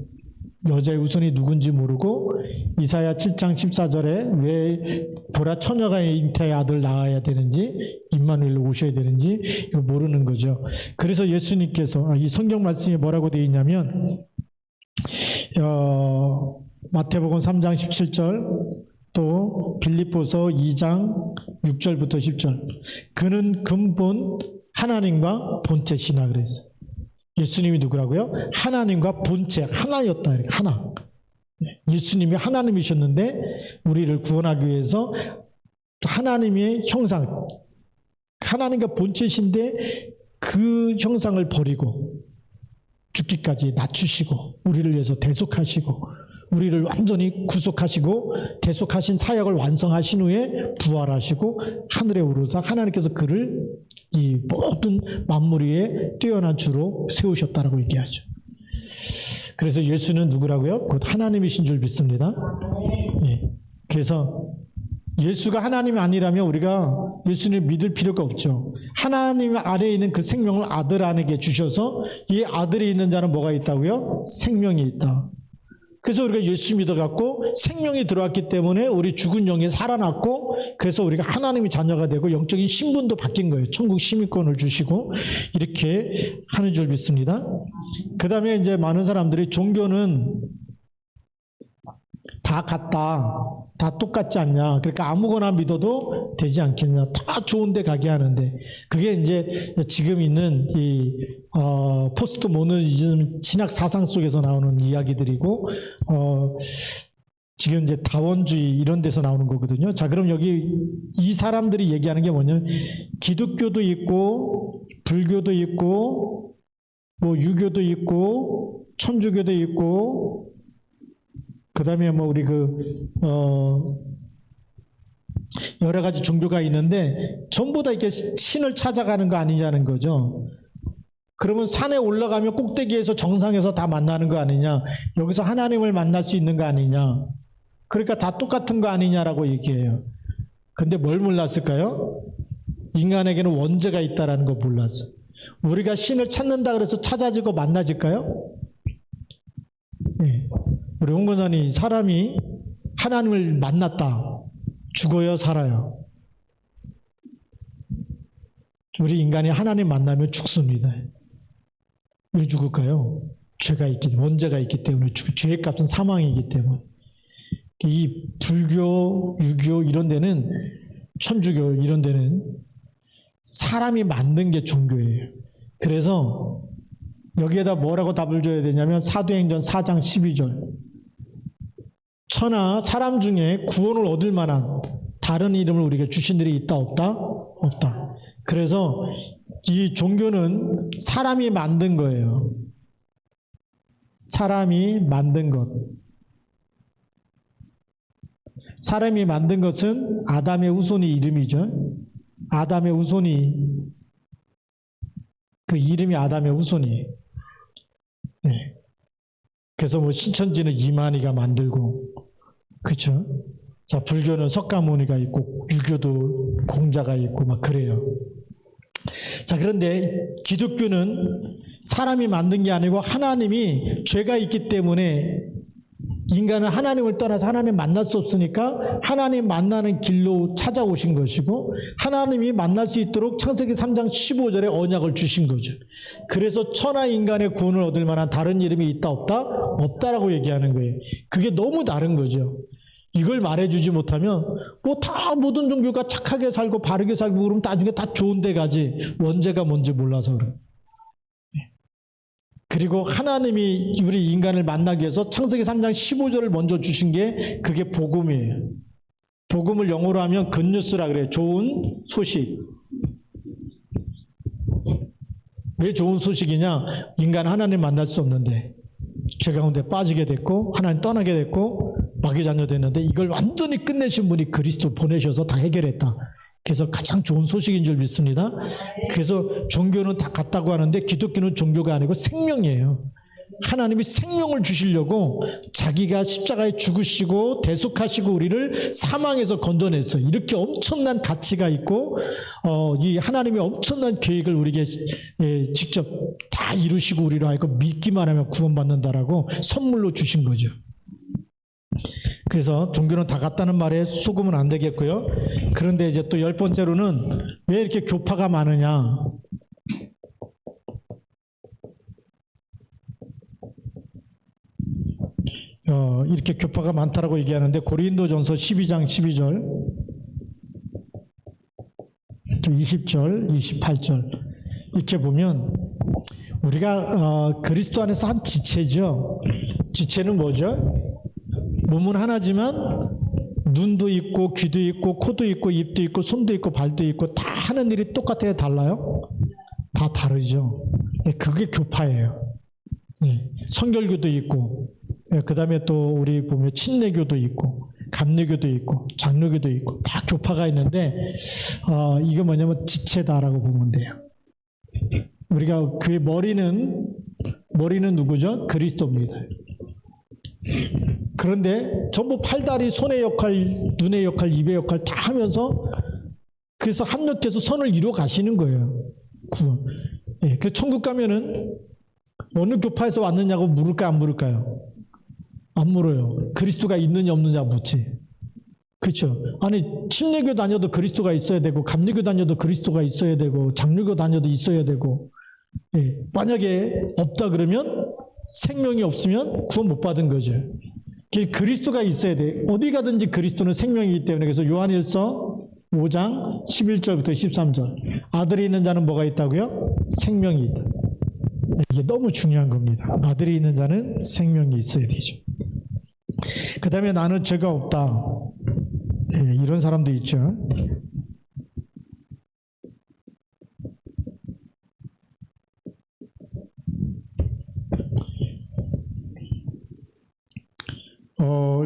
여자의 후손이 누군지 모르고 이사야 7장 14절에 왜 보라 처녀가 잉태의 아들 낳아야 되는지 임마누엘로 오셔야 되는지 이거 모르는 거죠. 그래서 예수님께서 이 성경 말씀에 뭐라고 되어 있냐면 마태복음 3장 17절 또 빌립보서 2장 6절부터 10절 그는 근본 하나님과 본체시나 그랬어요. 예수님이 누구라고요? 하나님과 본체 하나였다. 하나. 예수님이 하나님이셨는데 우리를 구원하기 위해서 하나님의 형상 하나님과 본체신데 그 형상을 버리고 죽기까지 낮추시고 우리를 위해서 대속하시고 우리를 완전히 구속하시고 대속하신 사역을 완성하신 후에 부활하시고 하늘에 오르사 하나님께서 그를 이 모든 만물 위에 뛰어난 주로 세우셨다라고 얘기하죠. 그래서 예수는 누구라고요? 곧 하나님이신 줄 믿습니다. 예. 그래서 예수가 하나님이 아니라면 우리가 예수님을 믿을 필요가 없죠. 하나님 아래에 있는 그 생명을 아들 안에게 주셔서 이 아들이 있는 자는 뭐가 있다고요? 생명이 있다. 그래서 우리가 예수 믿어갖고 생명이 들어왔기 때문에 우리 죽은 영이 살아났고 그래서 우리가 하나님의 자녀가 되고 영적인 신분도 바뀐 거예요. 천국 시민권을 주시고 이렇게 하는 줄 믿습니다. 그 다음에 이제 많은 사람들이 종교는 다 같다, 다 똑같지 않냐, 그러니까 아무거나 믿어도 되지 않겠냐, 다 좋은데 가게 하는데, 그게 이제 지금 있는 이 포스트 모더니즘 신학 사상 속에서 나오는 이야기들이고, 지금 이제 다원주의 이런 데서 나오는 거거든요. 자, 그럼 여기 이 사람들이 얘기하는 게 뭐냐면, 기독교도 있고 불교도 있고 뭐 유교도 있고 천주교도 있고, 그 다음에 뭐 우리 여러 가지 종교가 있는데 전부 다 이렇게 신을 찾아가는 거 아니냐는 거죠. 그러면 산에 올라가면 꼭대기에서 정상에서 다 만나는 거 아니냐, 여기서 하나님을 만날 수 있는 거 아니냐, 그러니까 다 똑같은 거 아니냐라고 얘기해요. 근데 뭘 몰랐을까요? 인간에게는 원죄가 있다라는 거 몰랐어. 우리가 신을 찾는다 그래서 찾아지고 만나질까요? 네. 우리 홍 권사님, 사람이 하나님을 만났다, 죽어요, 살아요? 우리 인간이 하나님 만나면 죽습니다. 왜 죽을까요? 죄가 있기 때문에, 원죄가 있기 때문에, 죄의 값은 사망이기 때문에. 이 불교, 유교 이런 데는, 천주교 이런 데는 사람이 만든 게 종교예요. 그래서 여기에다 뭐라고 답을 줘야 되냐면 사도행전 4장 12절. 천하 사람 중에 구원을 얻을 만한 다른 이름을 우리에게 주신 일이 있다 없다? 없다. 그래서 이 종교는 사람이 만든 거예요. 사람이 만든 것. 사람이 만든 것은 아담의 후손이 이름이죠. 아담의 후손이, 그 이름이 아담의 후손이에요. 네. 그래서 뭐 신천지는 이만희가 만들고, 그렇죠? 자, 불교는 석가모니가 있고, 유교도 공자가 있고 막 그래요. 자, 그런데 기독교는 사람이 만든 게 아니고 하나님이, 죄가 있기 때문에 인간은 하나님을 떠나서 하나님 만날 수 없으니까 하나님 만나는 길로 찾아오신 것이고, 하나님이 만날 수 있도록 창세기 3장 15절에 언약을 주신 거죠. 그래서 천하 인간의 구원을 얻을 만한 다른 이름이 있다 없다? 없다라고 얘기하는 거예요. 그게 너무 다른 거죠. 이걸 말해주지 못하면 뭐 다 모든 종교가 착하게 살고 바르게 살고 그러면 나중에 다 좋은 데 가지, 원죄가 뭔지 몰라서 그래요. 그리고 하나님이 우리 인간을 만나기 위해서 창세기 3장 15절을 먼저 주신 게 그게 복음이에요. 복음을 영어로 하면 굿뉴스라 그래요. 좋은 소식. 왜 좋은 소식이냐? 인간은 하나님 만날 수 없는데 죄 가운데 빠지게 됐고 하나님 떠나게 됐고 마귀 자녀 됐는데, 이걸 완전히 끝내신 분이 그리스도 보내셔서 다 해결했다. 그래서 가장 좋은 소식인 줄 믿습니다. 그래서 종교는 다 같다고 하는데 기독교는 종교가 아니고 생명이에요. 하나님이 생명을 주시려고 자기가 십자가에 죽으시고 대속하시고 우리를 사망에서 건져냈어요. 이렇게 엄청난 가치가 있고 이 하나님의 엄청난 계획을 우리에게 직접 다 이루시고 우리로 하여금 믿기만 하면 구원받는다라고 선물로 주신 거죠. 그래서 종교는 다 같다는 말에 속으면 안 되겠고요. 그런데 이제 또 10번째로는 왜 이렇게 교파가 많으냐? 이렇게 교파가 많다라고 얘기하는데 고린도전서 12장 12절, 또 20절, 28절 이렇게 보면 우리가 그리스도 안에서 한 지체죠. 지체는 뭐죠? 몸은 하나지만 눈도 있고 귀도 있고 코도 있고 입도 있고 손도 있고 발도 있고 다 하는 일이 똑같아요? 달라요? 다 다르죠. 그게 교파예요. 성결교도 있고, 그 다음에 또 우리 보면 친례교도 있고 감리교도 있고 장로교도 있고 다 교파가 있는데 이게 뭐냐면 지체다라고 보면 돼요. 우리가 그 머리는 누구죠? 그리스도입니다. 그런데 전부 팔다리, 손의 역할, 눈의 역할, 입의 역할 다 하면서 그래서 합력해서 선을 이루어 가시는 거예요. 구원. 그래서 천국 가면은 어느 교파에서 왔느냐고 물을까 안 물을까요? 안 물어요. 그리스도가 있느냐 없느냐 묻지. 그렇죠. 아니 침례교 다녀도 그리스도가 있어야 되고 감리교 다녀도 그리스도가 있어야 되고 장로교 다녀도 있어야 되고 예. 만약에 없다 그러면 생명이 없으면 구원 못 받은 거죠. 그리스도가 있어야 돼. 어디 가든지 그리스도는 생명이기 때문에 그래서 요한일서 5장 11절부터 13절 아들이 있는 자는 뭐가 있다고요? 생명이 있다. 이게 너무 중요한 겁니다. 아들이 있는 자는 생명이 있어야 되죠. 그 다음에 나는 죄가 없다. 예, 이런 사람도 있죠.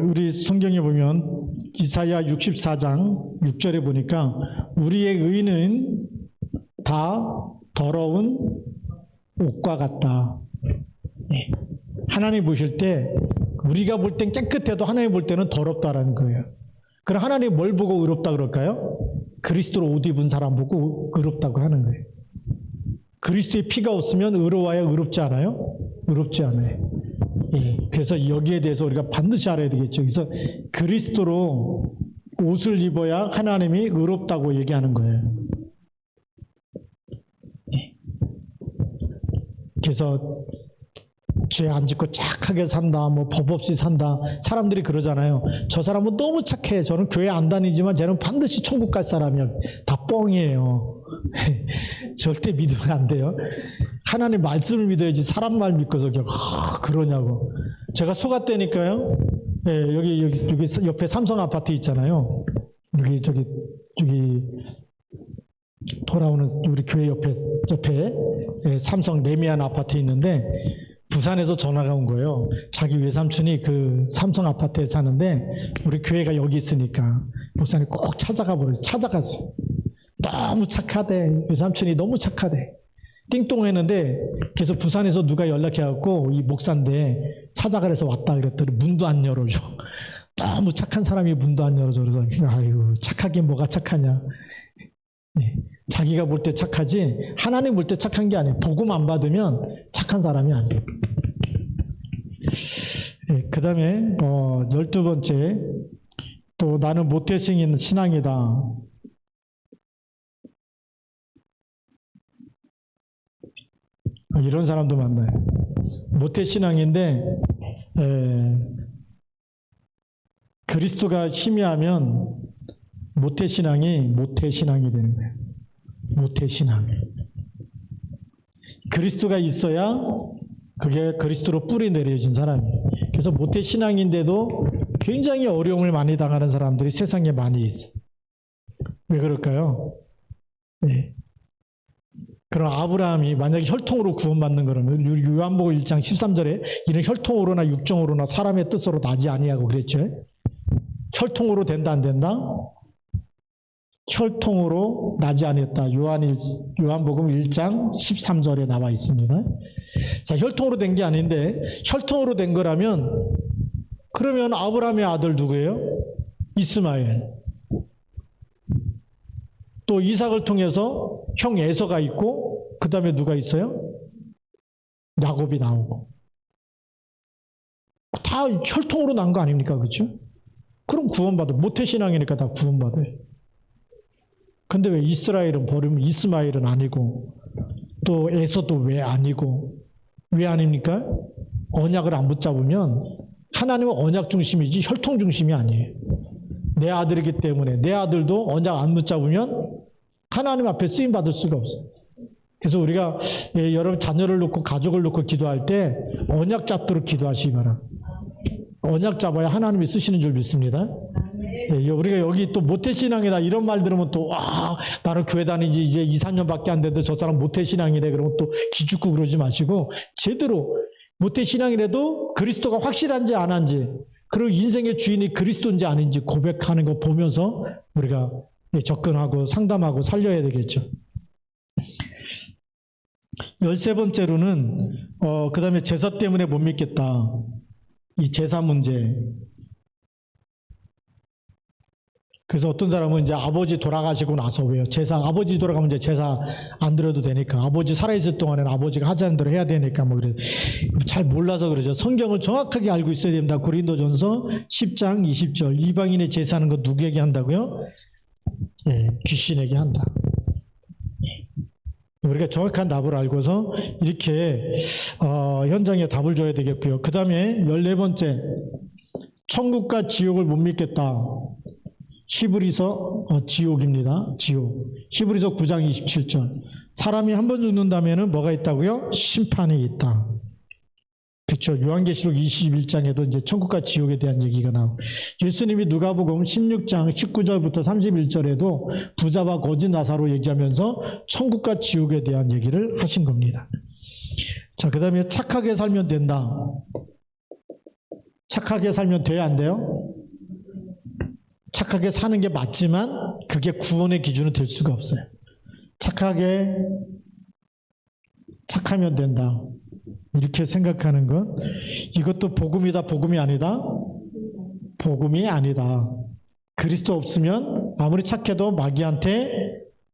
우리 성경에 보면 이사야 64장 6절에 보니까 우리의 의는 다 더러운 옷과 같다. 네. 하나님 보실 때 우리가 볼 땐 깨끗해도 하나님 볼 때는 더럽다라는 거예요. 그럼 하나님 뭘 보고 의롭다 그럴까요? 그리스도로 옷 입은 사람 보고 의롭다고 하는 거예요. 그리스도의 피가 없으면 의로워야 의롭지 않아요? 의롭지 않아요. 예, 그래서 여기에 대해서 우리가 반드시 알아야 되겠죠. 그래서 그리스도로 옷을 입어야 하나님이 의롭다고 얘기하는 거예요. 예. 그래서 죄 안 짓고 착하게 산다, 뭐 법 없이 산다. 사람들이 그러잖아요. 저 사람은 너무 착해. 저는 교회 안 다니지만 쟤는 반드시 천국 갈 사람이야. 다 뻥이에요. 절대 믿으면 안 돼요. 하나님 말씀을 믿어야지 사람 말 믿고서 그러냐고. 제가 소갓대니까요. 예, 여기 옆에 삼성 아파트 있잖아요. 여기 저기 돌아오는 우리 교회 옆에 예, 삼성 레미안 아파트 있는데 부산에서 전화가 온 거예요. 자기 외삼촌이 그 삼성 아파트에 사는데 우리 교회가 여기 있으니까 목사님 꼭 찾아갔어요. 너무 착하대. 외삼촌이 너무 착하대. 띵동했는데 그래서 부산에서 누가 연락해갖고 이 목사인데 찾아가래서 왔다 그랬더니 문도 안 열어줘. 너무 착한 사람이 문도 안 열어줘. 그래서 아유 착하긴 뭐가 착하냐. 네. 자기가 볼 때 착하지 하나님 볼 때 착한 게 아니에요. 복음 안 받으면 착한 사람이 아니에요. 네, 그 다음에 12번째 또 나는 모태신인 신앙이다. 이런 사람도 만나요. 모태신앙인데 그리스도가 희미하면 모태신앙이 되는 거예요. 모태신앙. 그리스도가 있어야 그게 그리스도로 뿌리 내려진 사람이에요. 그래서 모태신앙인데도 굉장히 어려움을 많이 당하는 사람들이 세상에 많이 있어요. 왜 그럴까요? 네. 그럼 아브라함이 만약에 혈통으로 구원받는 거라면 요한복음 1장 13절에 이는 혈통으로나 육정으로나 사람의 뜻으로 나지 아니하고 그랬죠. 혈통으로 된다 안 된다? 혈통으로 나지 아니했다. 요한복음 1장 13절에 나와 있습니다. 자, 혈통으로 된 게 아닌데 혈통으로 된 거라면 그러면 아브라함의 아들 누구예요? 이스마엘. 또 이삭을 통해서 형 에서가 있고 그 다음에 누가 있어요? 야곱이 나오고. 다 혈통으로 난 거 아닙니까? 그렇죠? 그럼 구원받아. 모태신앙이니까 다 구원받아요. 근데 왜 이스라엘은 버리면 이스마엘은 아니고 또 에서도 왜 아니고 왜 아닙니까? 언약을 안 붙잡으면 하나님은 언약 중심이지 혈통 중심이 아니에요. 내 아들이기 때문에 내 아들도 언약 안 붙잡으면 하나님 앞에 쓰임 받을 수가 없어요. 그래서 우리가 여러분 자녀를 놓고 가족을 놓고 기도할 때 언약 잡도록 기도하시기 바랍니다. 언약 잡아야 하나님이 쓰시는 줄 믿습니다. 우리가 여기 또 모태신앙이다 이런 말 들으면 또 와 나는 교회 다니지 이제 2, 3년밖에 안 됐는데 저 사람 모태신앙이래 그러면 또 기죽고 그러지 마시고 제대로 모태신앙이라도 그리스도가 확실한지 안 한지 그리고 인생의 주인이 그리스도인지 아닌지 고백하는 거 보면서 우리가 접근하고 상담하고 살려야 되겠죠. 13번째로는 그 다음에 제사 때문에 못 믿겠다. 이 제사 문제. 그래서 어떤 사람은 이제 아버지 돌아가시고 나서 왜요? 제사, 아버지 돌아가면 이제 제사 안 드려도 되니까, 아버지 살아있을 동안에는 아버지가 하자는 대로 해야 되니까, 뭐 그래. 잘 몰라서 그러죠. 성경을 정확하게 알고 있어야 됩니다. 고린도전서 10장 20절. 이방인의 제사하는 거 누구에게 한다고요? 예, 귀신에게 한다. 우리가 정확한 답을 알고서 이렇게 현장에 답을 줘야 되겠고요. 그 다음에 14번째, 천국과 지옥을 못 믿겠다. 히브리서 지옥입니다. 지옥. 히브리서 9장 27절. 사람이 한 번 죽는다면은 뭐가 있다고요? 심판이 있다. 그렇죠. 요한계시록 21장에도 이제 천국과 지옥에 대한 얘기가 나오고, 예수님이 누가복음 16장 19절부터 31절에도 부자와 거지 나사로 얘기하면서 천국과 지옥에 대한 얘기를 하신 겁니다. 자, 그 다음에 착하게 살면 된다. 착하게 살면 돼야 안 돼요? 착하게 사는 게 맞지만 그게 구원의 기준은 될 수가 없어요. 착하면 된다. 이렇게 생각하는 것. 이것도 복음이다, 복음이 아니다? 복음이 아니다. 그리스도 없으면 아무리 착해도 마귀한테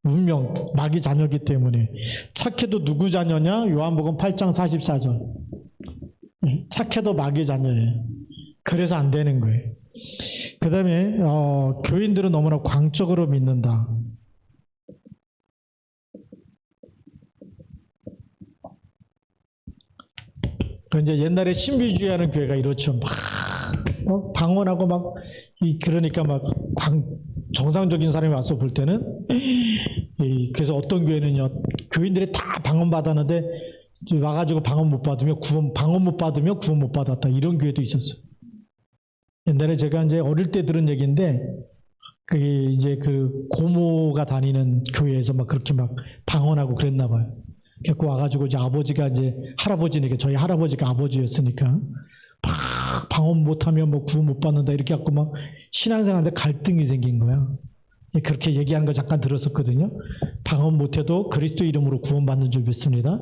운명, 마귀 자녀이기 때문에. 착해도 누구 자녀냐? 요한복음 8장 44절. 착해도 마귀 자녀예요. 그래서 안 되는 거예요. 그 다음에 교인들은 너무나 광적으로 믿는다. 이제 옛날에 신비주의하는 교회가 이렇죠. 막 방언하고 막 그러니까 막 정상적인 사람이 와서 볼 때는, 그래서 어떤 교회는요, 교인들이 다 방언 받았는데 와가지고 방언 못 받으면 구원 못 받았다, 이런 교회도 있었어요. 옛날에 제가 이제 어릴 때 들은 얘기인데, 그게 이제 그 고모가 다니는 교회에서 막 그렇게 막 방언하고 그랬나 봐요. 그래서 와가지고 이제 아버지가 이제 할아버지니까, 저희 할아버지가 아버지였으니까 막 방언 못하면 뭐 구원 못 받는다 이렇게 갖고 막 신앙생활한테 갈등이 생긴 거야. 그렇게 얘기하는 거 잠깐 들었었거든요. 방언 못해도 그리스도 이름으로 구원받는 줄 믿습니다.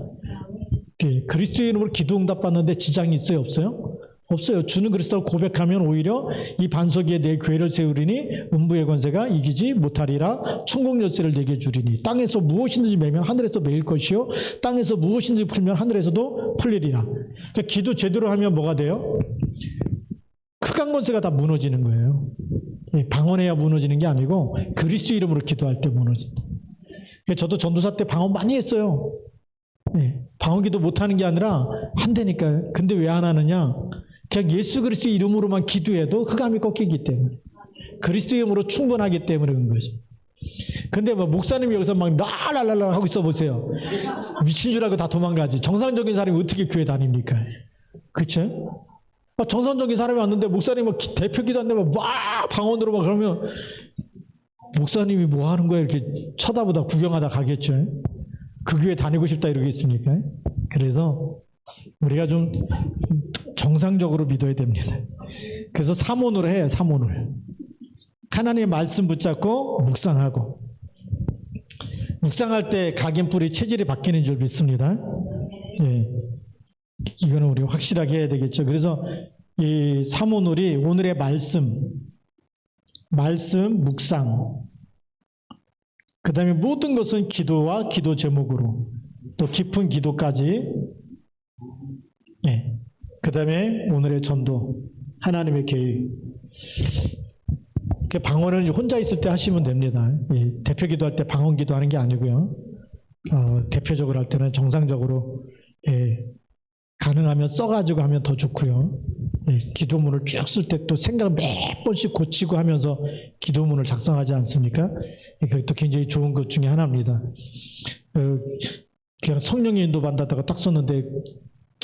그리스도 이름으로 기도 응답 받는데 지장이 있어요, 없어요? 없어요. 주는 그리스도를 고백하면 오히려 이 반석 위에 내 교회를 세우리니 음부의 권세가 이기지 못하리라. 천국 열쇠를 내게 주리니 땅에서 무엇이든지 매면 하늘에서 매일 것이요 땅에서 무엇이든지 풀면 하늘에서도 풀리리라. 그러니까 기도 제대로 하면 뭐가 돼요? 흑암 권세가 다 무너지는 거예요. 방언해야 무너지는 게 아니고 그리스도 이름으로 기도할 때 무너진다. 그러니까 저도 전도사 때 방언 많이 했어요. 방언 기도 못하는 게 아니라 한다니까요. 근데 왜 안 하느냐? 그냥 예수 그리스도 이름으로만 기도해도 흑암이 꺾이기 때문에, 그리스도 이름으로 충분하기 때문에 그런 거죠. 근데 뭐 목사님이 여기서 막 랄랄랄라 하고 있어 보세요. 미친 줄 알고 다 도망가지. 정상적인 사람이 어떻게 교회 다닙니까? 그렇죠? 정상적인 사람이 왔는데 목사님이 막 대표 기도하는데 막 방언으로 막 그러면 목사님이 뭐 하는 거야 이렇게 쳐다보다 구경하다 가겠죠. 그 교회 다니고 싶다 이러겠습니까? 그래서 우리가 좀 정상적으로 믿어야 됩니다. 그래서 사모를 해요. 사모를. 하나님의 말씀 붙잡고 묵상하고, 묵상할 때 각인뿌리 체질이 바뀌는 줄 믿습니다. 이거는 우리 확실하게 해야 되겠죠. 그래서 이 사모놀이 오늘의 말씀, 묵상, 그 다음에 모든 것은 기도와 기도 제목으로, 또 깊은 기도까지, 그 다음에 오늘의 전도, 하나님의 계획. 방언은 혼자 있을 때 하시면 됩니다. 대표 기도할 때 방언 기도하는 게 아니고요. 대표적으로 할 때는 정상적으로, 가능하면 써가지고 하면 더 좋고요. 기도문을 쭉 쓸 때 또 생각 몇 번씩 고치고 하면서 기도문을 작성하지 않습니까? 그게 또 굉장히 좋은 것 중에 하나입니다. 그냥 성령의 인도 받다가 딱 썼는데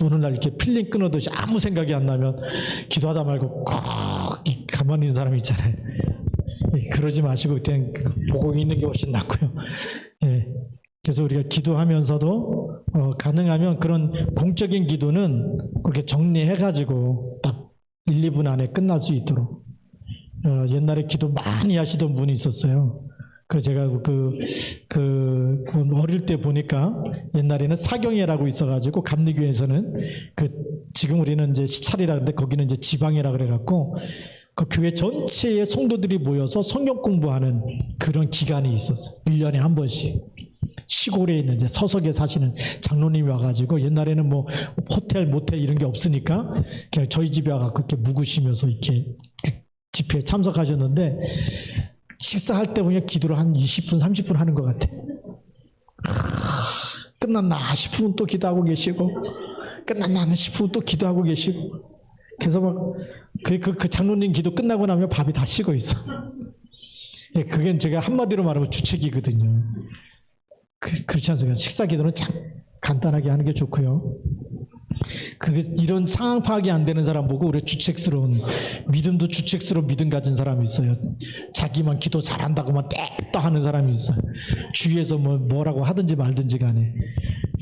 어느 날 이렇게 필링 끊어듯이 아무 생각이 안 나면 기도하다 말고 꼭 가만히 있는 사람이 있잖아요. 그러지 마시고 그냥 보고 있는 게 훨씬 낫고요. 그래서 우리가 기도하면서도 가능하면 그런 공적인 기도는 그렇게 정리해가지고 딱 1, 2분 안에 끝날 수 있도록. 옛날에 기도 많이 하시던 분이 있었어요. 그 제가 어릴 때 보니까 옛날에는 사경회라고 있어가지고 감리교회에서는 지금 우리는 이제 시찰이라 그러는데 거기는 이제 지방이라 그래갖고 그 교회 전체의 성도들이 모여서 성경 공부하는 그런 기간이 있었어요. 1년에 한 번씩. 시골에 있는 이제 서석에 사시는 장로님이 와가지고, 옛날에는 뭐 호텔, 모텔 이런 게 없으니까 그냥 저희 집에 와가지고 이렇게 묵으시면서 이렇게 그 집회에 참석하셨는데, 식사할 때 보면 기도를 한 20분, 30분 하는 것 같아. 끝났나 싶으면 또 기도하고 계시고, 끝났나 싶으면 또 기도하고 계시고. 그래서 막 그 장로님 기도 끝나고 나면 밥이 다 식어 있어. 예, 그게 제가 한마디로 말하면 주책이거든요. 그렇지 않습니까? 식사 기도는 참 간단하게 하는 게 좋고요. 이런 상황 파악이 안 되는 사람 보고 우리 주책스러운, 믿음도 주책스러운 믿음 가진 사람이 있어요. 자기만 기도 잘한다고만 땡딱 하는 사람이 있어요. 주위에서 뭐라고 하든지 말든지 간에.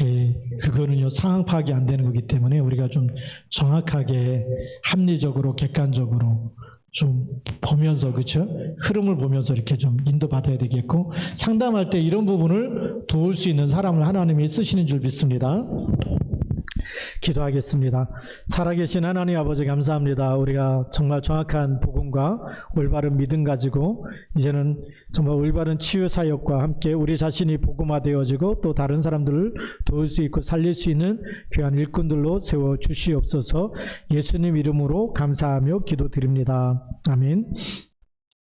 예, 그거는요, 상황 파악이 안 되는 거기 때문에 우리가 좀 정확하게 합리적으로 객관적으로 좀 보면서, 그렇죠? 흐름을 보면서 이렇게 좀 인도받아야 되겠고, 상담할 때 이런 부분을 도울 수 있는 사람을 하나님이 쓰시는 줄 믿습니다. 기도하겠습니다. 살아계신 하나님 아버지, 감사합니다. 우리가 정말 정확한 복음과 올바른 믿음 가지고 이제는 정말 올바른 치유 사역과 함께 우리 자신이 복음화되어지고 또 다른 사람들을 도울 수 있고 살릴 수 있는 귀한 일꾼들로 세워 주시옵소서. 예수님 이름으로 감사하며 기도드립니다. 아멘.